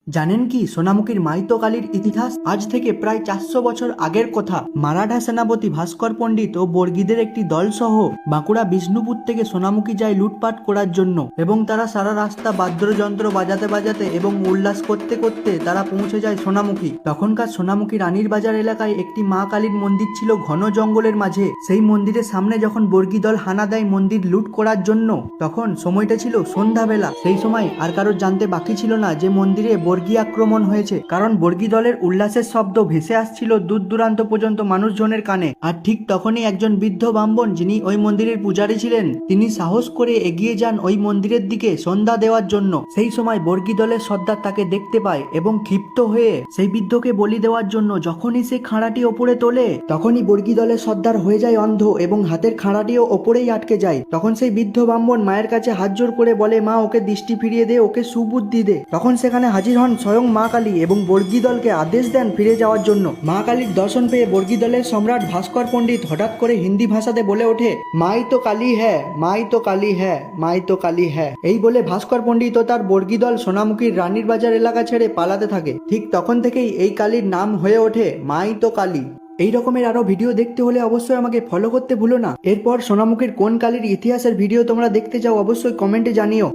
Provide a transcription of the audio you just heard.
জানেন কি সোনামুখীর মাইতো কালীর ইতিহাস? আজ থেকে প্রায় 400 বছর আগের কথা। মারাঠা সেনাপতি ভাস্কর পণ্ডিত ও বর্গীদের একটি দল সহ বাঁকুড়া বিষ্ণুপুর থেকে সোনামুখী যায় লুটপাট করার জন্য, এবং তারা সারা রাস্তা বাদ্যযন্ত্র বাজাতে বাজাতে এবং উল্লাস করতে করতে তারা পৌঁছে যায় সোনামুখী। তখনকার সোনামুখী রানীর বাজার এলাকায় একটি মা কালীর মন্দির ছিল ঘন জঙ্গলের মাঝে। সেই মন্দিরের সামনে যখন বর্গী দল হানা দেয় মন্দির লুট করার জন্য, তখন সময়টা ছিল সন্ধ্যাবেলা। সেই সময় আর কারোর জানতে বাকি ছিল না যে মন্দিরে বর্গী আক্রমণ হয়েছে, কারণ বর্গী দলের উল্লাসের শব্দ ভেসে আসছিল দূর দূরান্ত পর্যন্ত মানুষজনের কানে। আর ঠিক তখনই একজন বৃদ্ধ ব্রাহ্মণ, যিনি ওই মন্দিরের পূজারী ছিলেন, তিনি সাহস করে এগিয়ে যান ওই মন্দিরের দিকে সন্ধ্যা দেওয়ার জন্য। সেই সময় বর্গী দলের সর্দার তাকে দেখতে পায় এবং ক্ষিপ্ত হয়ে সেই বৃদ্ধকে বলি দেওয়ার জন্য যখনই সে খাঁড়াটি ওপরে তোলে, তখনই বর্গী দলের সর্দার হয়ে যায় অন্ধ এবং হাতের খাঁড়াটিও ওপরেই আটকে যায়। তখন সেই বৃদ্ধ ব্রাহ্মণ মায়ের কাছে হাত জোর করে বলে, মা, ওকে দৃষ্টি ফিরিয়ে দে, ওকে সুবুদ্ধি দে। তখন সেখানে হাজির হন স্বয়ং মা কালী এবং বর্গী দলকে আদেশ দেন ফিরে যাওয়ার জন্য। মা কালীর দর্শন পেয়ে বর্গী দলের সম্রাট ভাস্কর পণ্ডিত হঠাৎ করে হিন্দি ভাষাতে বলে ওঠে, মাই তো কালী হ্যাঁ, মাই তো কালী হ্যাঁ, মাই তো কালী হ্যাঁ। এই বলে ভাস্কর পণ্ডিত ও তার বর্গী দল সোনামুখীর রানীর বাজার এলাকা ছেড়ে পালাতে থাকে। ঠিক তখন থেকেই এই কালীর নাম হয়ে ওঠে মাই তো কালী। এই রকমের আরো ভিডিও দেখতে হলে অবশ্যই আমাকে ফলো করতে ভুলো না। এরপর সোনামুখীর কোন কালীর ইতিহাসের ভিডিও তোমরা দেখতে চাও অবশ্যই কমেন্টে জানিও।